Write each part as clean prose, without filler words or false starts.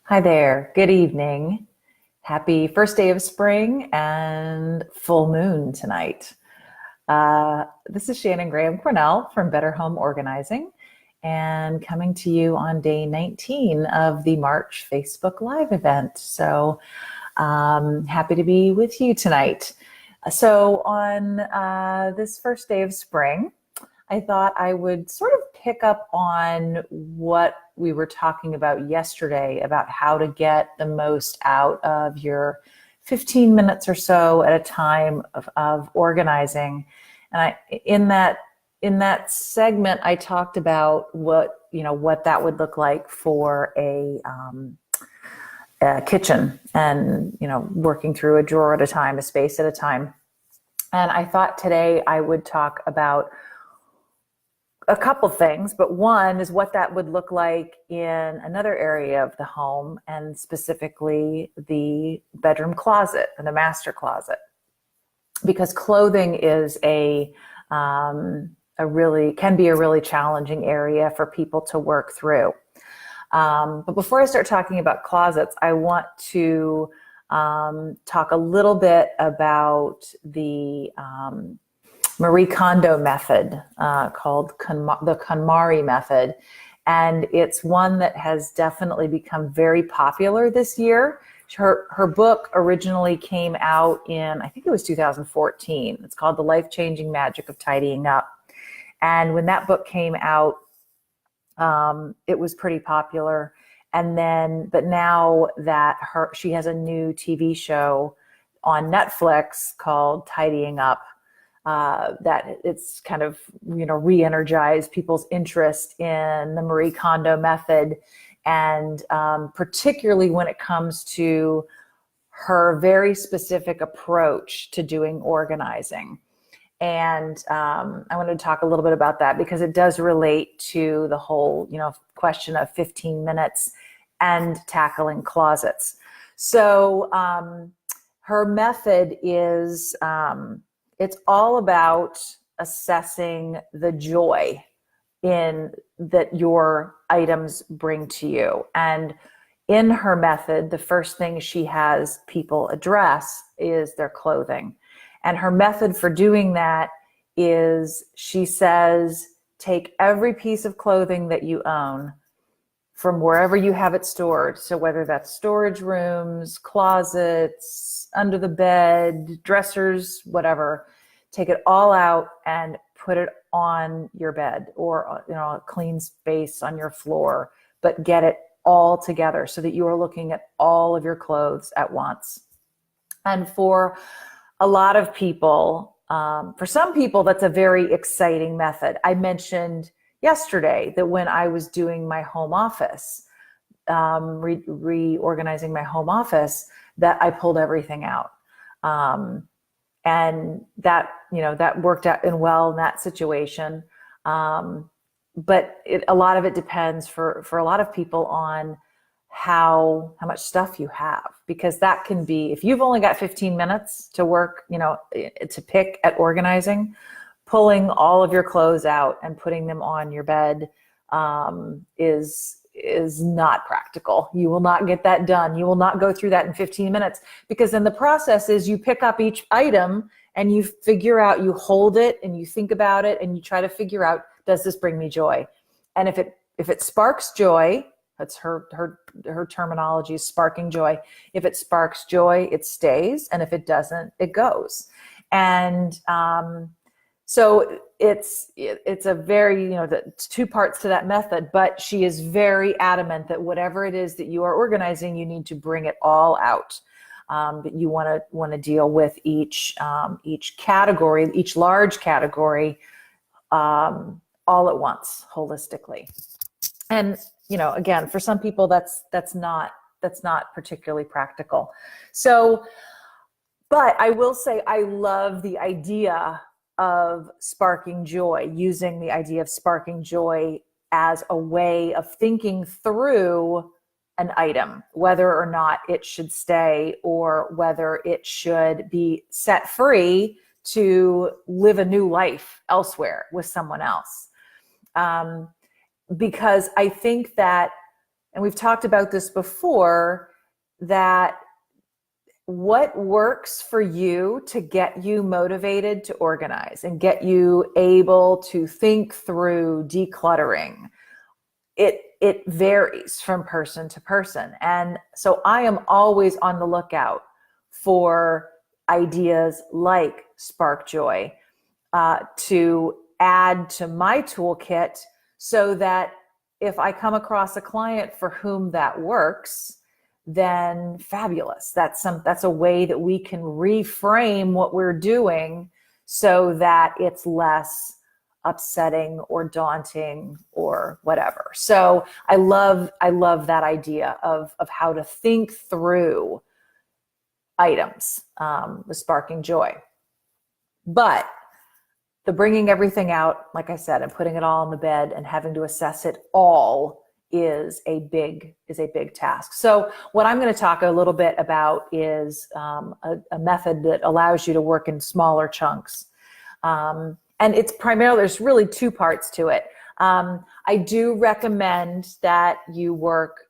Hi there. Good evening. Happy first day of spring and full moon tonight. This is Shannon Graham Cornell from Better Home Organizing and coming to you on day 19 of the March Facebook Live event. So happy to be with you tonight. So on this first day of spring, I thought I would sort of pick up on what we were talking about yesterday about how to get the most out of your 15 minutes or so at a time of organizing. And in that segment, I talked about what that would look like for a kitchen and, working through a drawer at a time, a space at a time. And I thought today I would talk about a couple things, but one is what that would look like in another area of the home, and specifically the bedroom closet and the master closet, because clothing is can be a really challenging area for people to work through. But before I start talking about closets, I want to talk a little bit about the Marie Kondo method called the KonMari method. And it's one that has definitely become very popular this year. Her book originally came out in, I think it was 2014. It's called The Life-Changing Magic of Tidying Up. And when that book came out, it was pretty popular. But now that she has a new TV show on Netflix called Tidying Up, that it's kind of, re-energized people's interest in the Marie Kondo method. And particularly when it comes to her very specific approach to doing organizing. And I wanted to talk a little bit about that because it does relate to the whole, question of 15 minutes and tackling closets. So her method is, it's all about assessing the joy that your items bring to you. And in her method, the first thing she has people address is their clothing. And her method for doing that is, she says, take every piece of clothing that you own from wherever you have it stored. So whether that's storage rooms, closets, under the bed, dressers, whatever, take it all out and put it on your bed or, a clean space on your floor, but get it all together so that you are looking at all of your clothes at once. And for a lot of people, for some people, that's a very exciting method. I mentioned yesterday that when I was doing my home office, reorganizing my home office, that I pulled everything out. And that, that worked out well in that situation. But a lot of it depends for a lot of people on how much stuff you have, because that can be, if you've only got 15 minutes to work, to pick at organizing, pulling all of your clothes out and putting them on your bed is not practical. You will not get that done. You will not go through that in 15 minutes, because then the process is you pick up each item and you figure out, you hold it and you think about it and you try to figure out, does this bring me joy? And if it sparks joy, that's her terminology is sparking joy. If it sparks joy, it stays. And if it doesn't, it goes. And so it's a very, two parts to that method, but she is very adamant that whatever it is that you are organizing, you need to bring it all out. That you want to deal with each category, each large category, all at once, holistically. And again, for some people, that's not particularly practical. So, but I will say I love the idea of sparking joy, using the idea of sparking joy as a way of thinking through an item, whether or not it should stay or whether it should be set free to live a new life elsewhere with someone else. Because I think that and we've talked about this before, that what works for you to get you motivated to organize and get you able to think through decluttering, it varies from person to person. And so I am always on the lookout for ideas like Spark Joy to add to my toolkit, so that if I come across a client for whom that works, then fabulous. That's a way that we can reframe what we're doing so that it's less upsetting or daunting or whatever. So I love that idea of how to think through items with sparking joy. But the bringing everything out, like I said, and putting it all in the bed and having to assess it all is a big task. So what I'm going to talk a little bit about is a method that allows you to work in smaller chunks. And it's primarily, there's really two parts to it. I do recommend that you work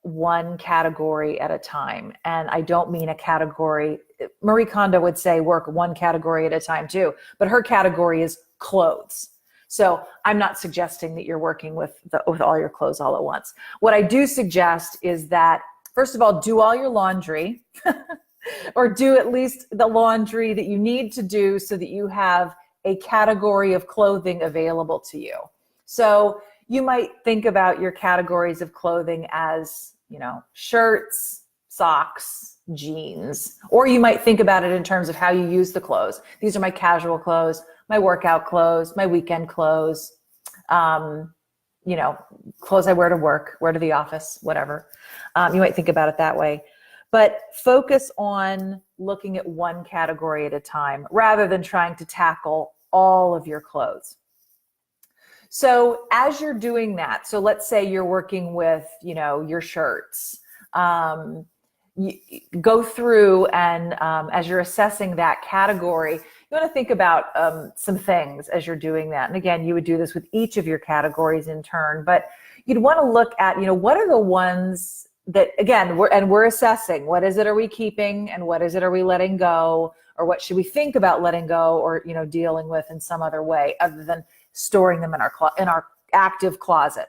one category at a time. And I don't mean a category. Marie Kondo would say work one category at a time too, but her category is clothes. So I'm not suggesting that you're working with all your clothes all at once. What I do suggest is that, first of all, do all your laundry or do at least the laundry that you need to do so that you have a category of clothing available to you. So you might think about your categories of clothing as, shirts, socks, jeans, or you might think about it in terms of how you use the clothes. These are my casual clothes, my workout clothes, my weekend clothes, clothes I wear to work, wear to the office, whatever. You might think about it that way. But focus on looking at one category at a time rather than trying to tackle all of your clothes. So as you're doing that, so let's say you're working with, your shirts, you go through and as you're assessing that category, you want to think about some things as you're doing that. And again, you would do this with each of your categories in turn, but you'd want to look at, what are the ones that, again, we're assessing, what is it are we keeping and what is it are we letting go, or what should we think about letting go or, dealing with in some other way other than storing them in our active closet.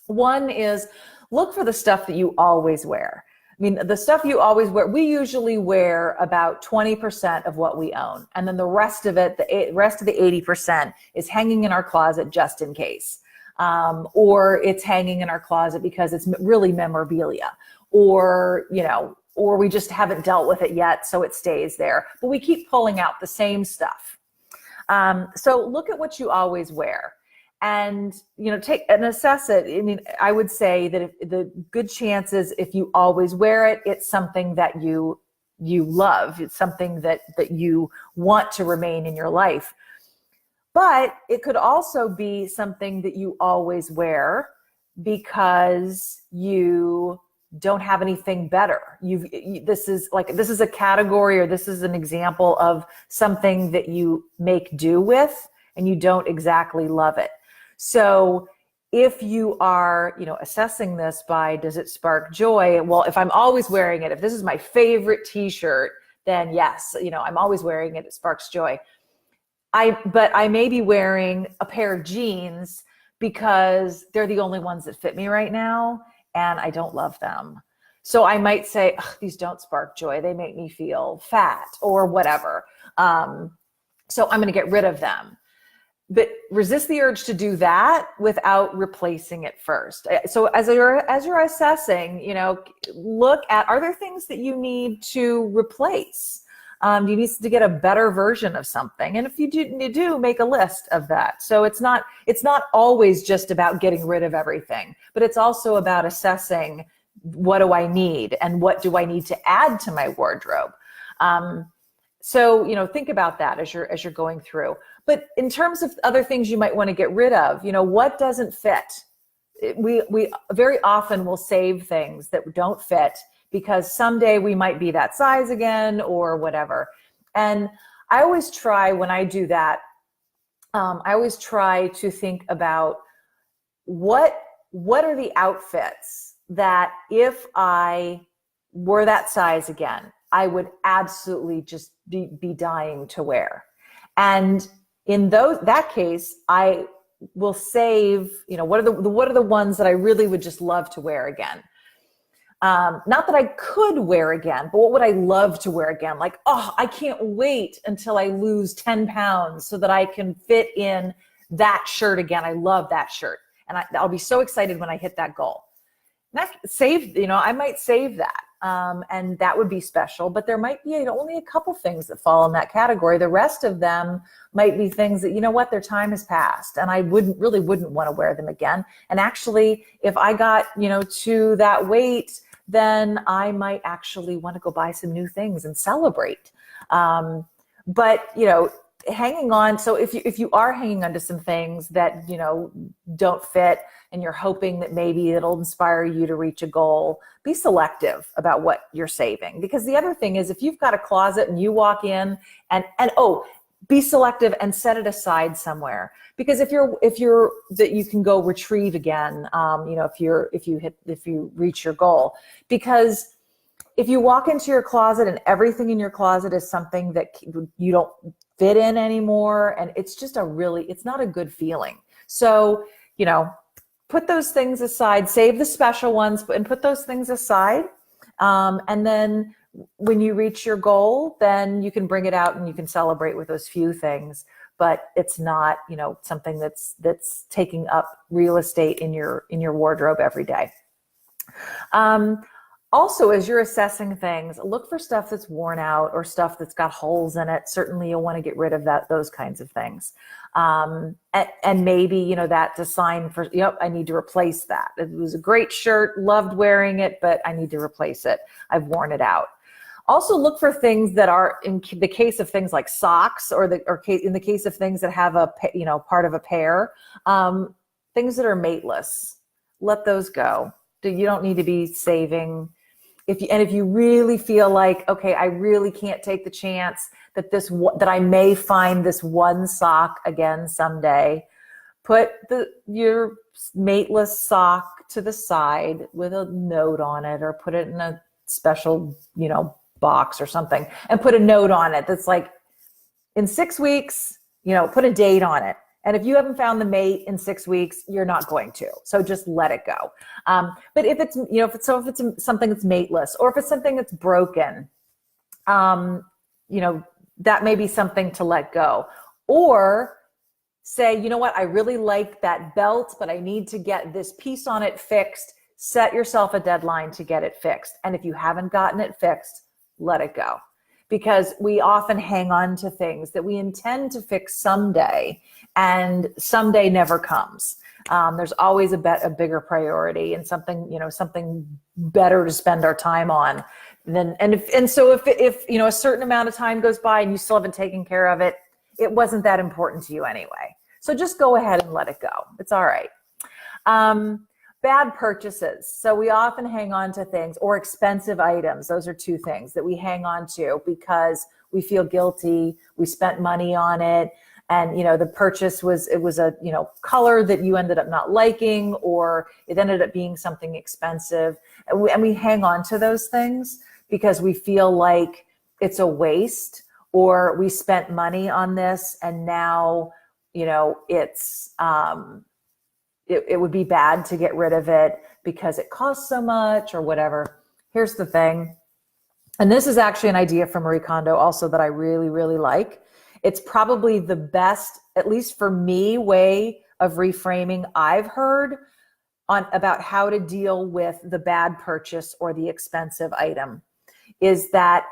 One is look for the stuff that you always wear. I mean, the stuff you always wear, we usually wear about 20% of what we own. And then the rest of it, the rest of the 80% is hanging in our closet just in case. Or it's hanging in our closet because it's really memorabilia, or, or we just haven't dealt with it yet, so it stays there. But we keep pulling out the same stuff. So look at what you always wear and, take and assess it. I mean, I would say that if the good chances, if you always wear it, it's something that you love. It's something that you want to remain in your life. But it could also be something that you always wear because you don't have anything better. This is a category, or this is an example of something that you make do with and you don't exactly love it. So if you are, assessing this by, does it spark joy? Well, if I'm always wearing it, if this is my favorite t-shirt, then yes, I'm always wearing it. It sparks joy. But I may be wearing a pair of jeans because they're the only ones that fit me right now, and I don't love them. So I might say, these don't spark joy. They make me feel fat or whatever. So I'm going to get rid of them. But resist the urge to do that without replacing it first. So as you're assessing, look at, are there things that you need to replace? You need to get a better version of something. And if you do make a list of that. So it's not always just about getting rid of everything, but it's also about assessing, what do I need and what do I need to add to my wardrobe? So, think about that as you're going through. But in terms of other things you might want to get rid of, what doesn't fit? We very often will save things that don't fit because someday we might be that size again or whatever. And I always try, when I do that, I always try to think about what are the outfits that if I were that size again, I would absolutely just be dying to wear. And in that case, I will save, what are the ones that I really would just love to wear again? Not that I could wear again, but what would I love to wear again? Like, oh, I can't wait until I lose 10 pounds so that I can fit in that shirt again. I love that shirt. And I'll be so excited when I hit that goal. And I might save that. And that would be special, but there might be only a couple things that fall in that category. The rest of them might be things that, their time has passed and I wouldn't want to wear them again. And actually, if I got, to that weight, then I might actually want to go buy some new things and celebrate. But, hanging on. So if you are hanging on to some things that, don't fit and you're hoping that maybe it'll inspire you to reach a goal, be selective about what you're saving. Because the other thing is, if you've got a closet and you walk in and be selective and set it aside somewhere. Because if you're that you can go retrieve again, if you reach your goal. Because if you walk into your closet and everything in your closet is something that you don't fit in anymore, and it's just it's not a good feeling. So, put those things aside, save the special ones and put those things aside. And then when you reach your goal, then you can bring it out and you can celebrate with those few things, but it's not, something that's taking up real estate in your wardrobe every day. Also, as you're assessing things, look for stuff that's worn out or stuff that's got holes in it. Certainly you'll want to get rid of those kinds of things. And maybe, that's a sign for, I need to replace that. It was a great shirt, loved wearing it, but I need to replace it. I've worn it out. Also look for things that are, in the case of things like socks or in the case of things that have part of a pair, things that are mateless, let those go. You don't need to be saving. If you really feel like, okay, I really can't take the chance that I may find this one sock again someday, put your mateless sock to the side with a note on it, or put it in a special, box or something, and put a note on it that's like, in 6 weeks, put a date on it. And if you haven't found the mate in 6 weeks, you're not going to. So just let it go. But if it's, if it's something that's mateless, or if it's something that's broken, that may be something to let go. Or say, you know what, I really like that belt, but I need to get this piece on it fixed. Set yourself a deadline to get it fixed. And if you haven't gotten it fixed, let it go. Because we often hang on to things that we intend to fix someday, and someday never comes. There's always a bigger priority and something better to spend our time on. So if a certain amount of time goes by and you still haven't taken care of it, it wasn't that important to you anyway. So just go ahead and let it go. It's all right. Bad purchases. So we often hang on to things, or expensive items. Those are two things that we hang on to because we feel guilty. We spent money on it. And, the purchase was a, color that you ended up not liking, or it ended up being something expensive. And we hang on to those things because we feel like it's a waste, or we spent money on this and now, it's, it would be bad to get rid of it because it costs so much or whatever. Here's the thing. And this is actually an idea from Marie Kondo also that I really, really like. It's probably the best, at least for me, way of reframing I've heard about how to deal with the bad purchase or the expensive item, is that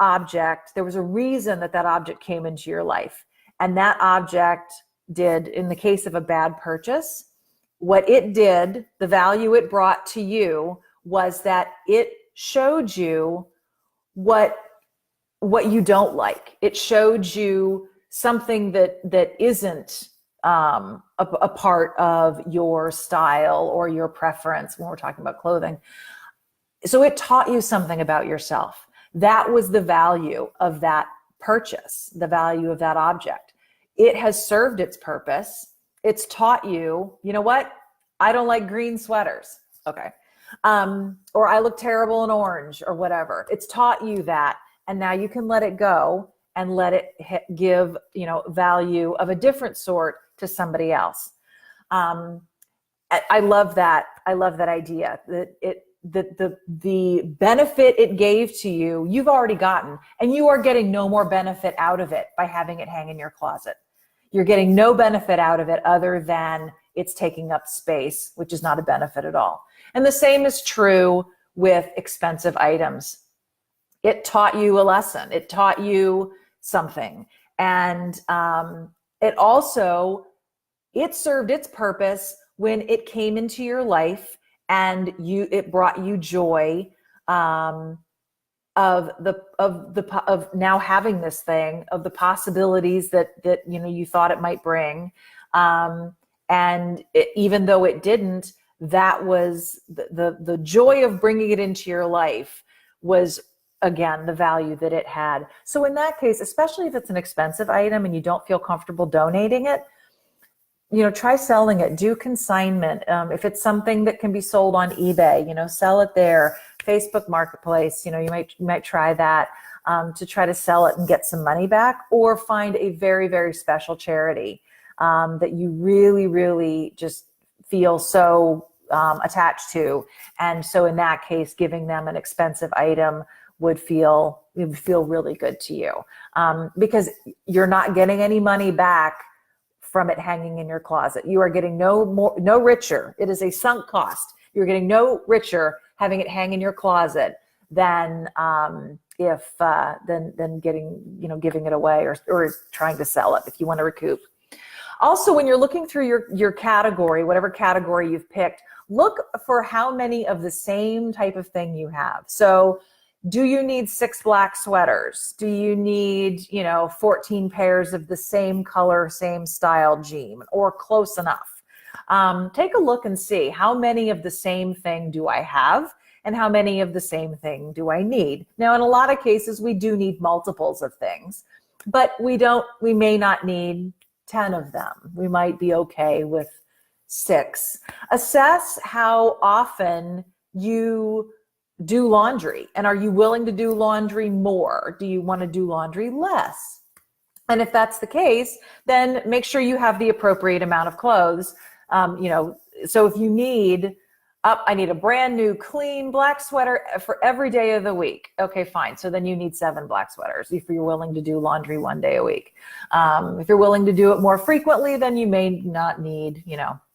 object, there was a reason that object came into your life. And that object did, in the case of a bad purchase, what it did, the value it brought to you, was that it showed you what you don't like. It showed you something that isn't a part of your style or your preference when we're talking about clothing. So it taught you something about yourself. That was the value of that purchase, the value of that object. It has served its purpose. It's taught you, you know what? I don't like green sweaters. Okay. Or I look terrible in orange or whatever. It's taught you that. And now you can let it go and let it give, value of a different sort to somebody else. I love that. I love that idea that the benefit it gave to you, you've already gotten, and you are getting no more benefit out of it by having it hang in your closet. You're getting no benefit out of it other than it's taking up space, which is not a benefit at all. And the same is true with expensive items. It taught you a lesson. It taught you something. And it served its purpose when it came into your life and it brought you joy of now having this thing, of the possibilities that you thought it might bring. Even though it didn't, that was the joy of bringing it into your life was, again, the value that it had. So in that case, especially if it's an expensive item and you don't feel comfortable donating it, try selling it. Do consignment. If it's something that can be sold on eBay, sell it there. Facebook Marketplace, you might try that to try to sell it and get some money back, or find a very, very special charity that you really, really just feel so attached to. And so in that case, giving them an expensive item would feel really good to you, because you're not getting any money back from it hanging in your closet. You are getting no richer. It is a sunk cost. You're getting no richer having it hang in your closet than giving it away or trying to sell it if you want to recoup. Also, when you're looking through your category, whatever category you've picked, look for how many of the same type of thing you have. So do you need 6 black sweaters? Do you need, 14 pairs of the same color, same style jean, or close enough? Take a look and see how many of the same thing do I have and how many of the same thing do I need? Now, in a lot of cases, we do need multiples of things, but we may not need 10 of them. We might be okay with 6. Assess how often you do laundry, and are you willing to do laundry more? Do you want to do laundry less? And if that's the case, then make sure you have the appropriate amount of clothes. So if you need, I need a brand new clean black sweater for every day of the week. Okay, fine. So then you need 7 black sweaters if you're willing to do laundry 1 day a week. If you're willing to do it more frequently, then you may not need,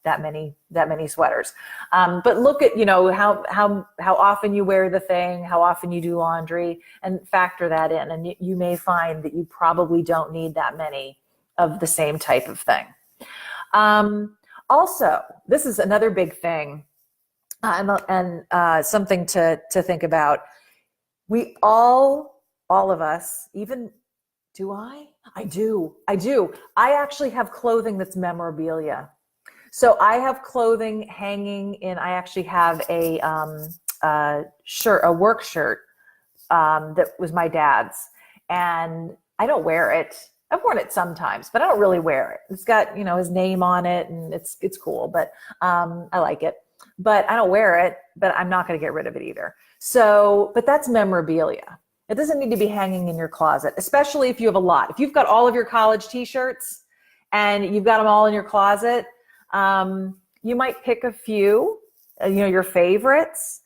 that many sweaters. But look at, how often you wear the thing, how often you do laundry, and factor that in. And you may find that you probably don't need that many of the same type of thing. Also, this is another big thing. And something to think about. We all of us, even, do I? I do. I actually have clothing that's memorabilia. So I have clothing hanging in, I actually have a work shirt that was my dad's, and I don't wear it. I've worn it sometimes, but I don't really wear it. It's got, his name on it, and it's cool, but I like it. But I don't wear it, but I'm not going to get rid of it either. So, but that's memorabilia. It doesn't need to be hanging in your closet, especially if you have a lot. If you've got all of your college t-shirts and you've got them all in your closet, you might pick a few, your favorites,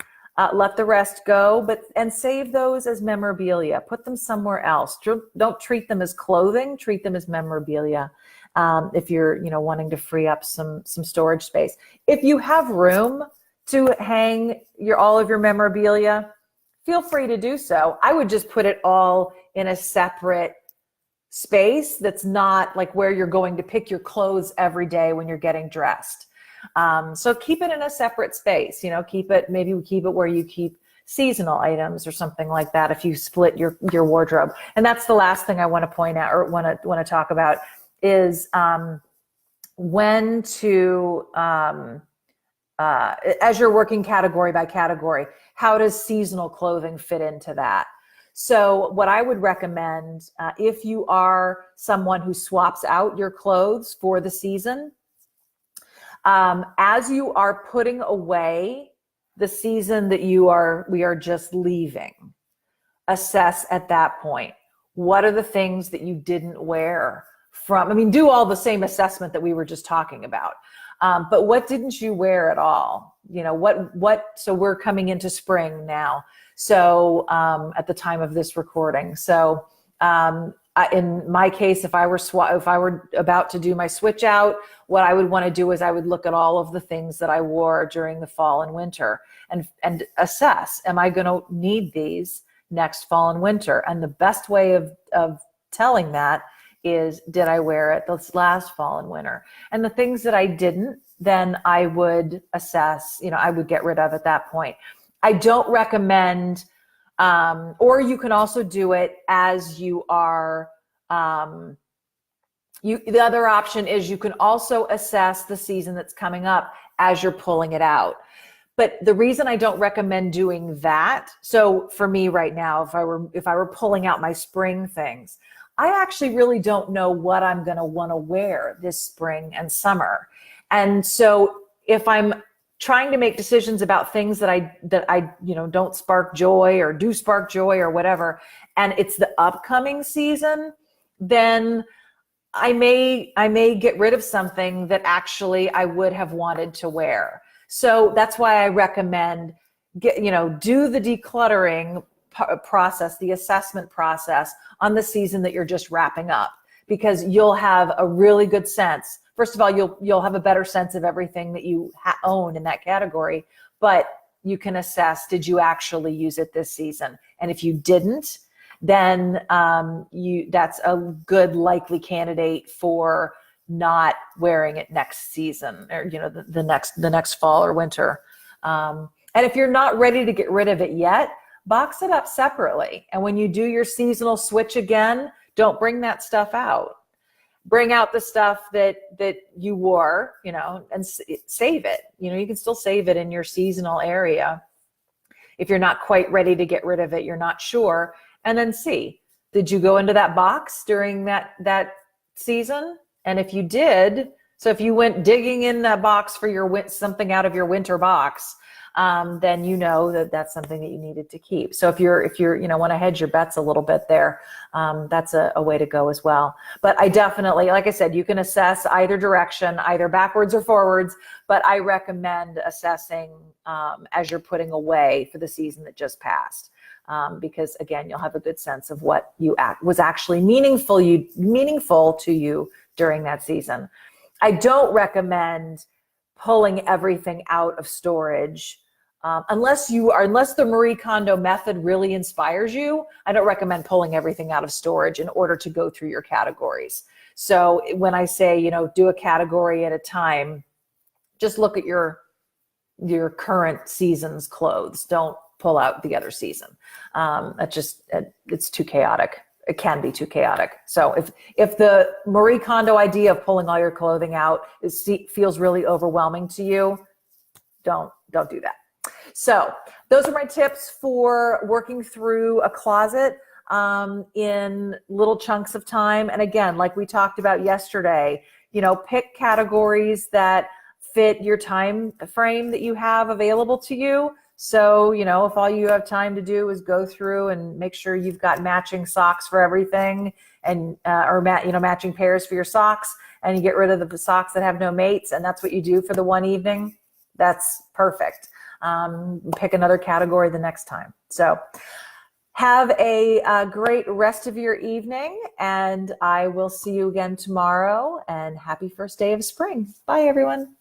let the rest go, and save those as memorabilia. Put them somewhere else. Don't treat them as clothing, treat them as memorabilia. If you're, wanting to free up some storage space. If you have room to hang all of your memorabilia, feel free to do so. I would just put it all in a separate space that's not like where you're going to pick your clothes every day when you're getting dressed. So keep it in a separate space, maybe we keep it where you keep seasonal items or something like that if you split your wardrobe. And that's the last thing I want to point out or want to talk about is when to, as you're working category by category, how does seasonal clothing fit into that? So what I would recommend, if you are someone who swaps out your clothes for the season, as you are putting away the season that we are just leaving, assess at that point, what are the things that you didn't wear from, I mean, do all the same assessment that we were just talking about. But what didn't you wear at all? You know, so we're coming into spring now. So at the time of this recording. So in my case, if I were about to do my switch out, what I would want to do is I would look at all of the things that I wore during the fall and winter and assess, am I going to need these next fall and winter? And the best way of telling that is, did I wear it this last fall and winter? And the things that I didn't, then I would assess, you know, I would get rid of at that point. I don't recommend, or you can also do it as you are, the other option is you can also assess the season that's coming up as you're pulling it out. But the reason I don't recommend doing that, so for me right now, if I were pulling out my spring things, I actually really don't know what I'm going to want to wear this spring and summer. And so if I'm trying to make decisions about things that I you know, don't spark joy or do spark joy or whatever, and it's the upcoming season, then I may get rid of something that actually I would have wanted to wear. So that's why I recommend do the decluttering process, the assessment process on the season that you're just wrapping up, because you'll have a really good sense. First of all, you'll have a better sense of everything that you own in that category, but you can assess, did you actually use it this season? And if you didn't, then that's a good likely candidate for not wearing it next season, or the next fall or winter. And if you're not ready to get rid of it yet, box it up separately. And when you do your seasonal switch again, don't bring that stuff out. Bring out the stuff that you wore, and save it. You can still save it in your seasonal area. If you're not quite ready to get rid of it, you're not sure. And then see, did you go into that box during that season? And if you did, so if you went digging in that box for something out of your winter box, then you know that that's something that you needed to keep. So if you're want to hedge your bets a little bit there, that's a way to go as well. But I definitely, like I said, you can assess either direction, either backwards or forwards, but I recommend assessing as you're putting away for the season that just passed. Because again, you'll have a good sense of what was actually meaningful to you during that season. I don't recommend pulling everything out of storage unless the Marie Kondo method really inspires you. I don't recommend pulling everything out of storage in order to go through your categories. So when I say, do a category at a time, just look at your current season's clothes. Don't pull out the other season. It's too chaotic. It can be too chaotic. So if the Marie Kondo idea of pulling all your clothing out feels really overwhelming to you, don't do that. So those are my tips for working through a closet in little chunks of time. And again, like we talked about yesterday, pick categories that fit your time frame that you have available to you. So, if all you have time to do is go through and make sure you've got matching socks for everything, and matching pairs for your socks, and you get rid of the socks that have no mates, and that's what you do for the one evening, that's perfect. Pick another category the next time. So have a great rest of your evening, and I will see you again tomorrow, and happy first day of spring. Bye, everyone.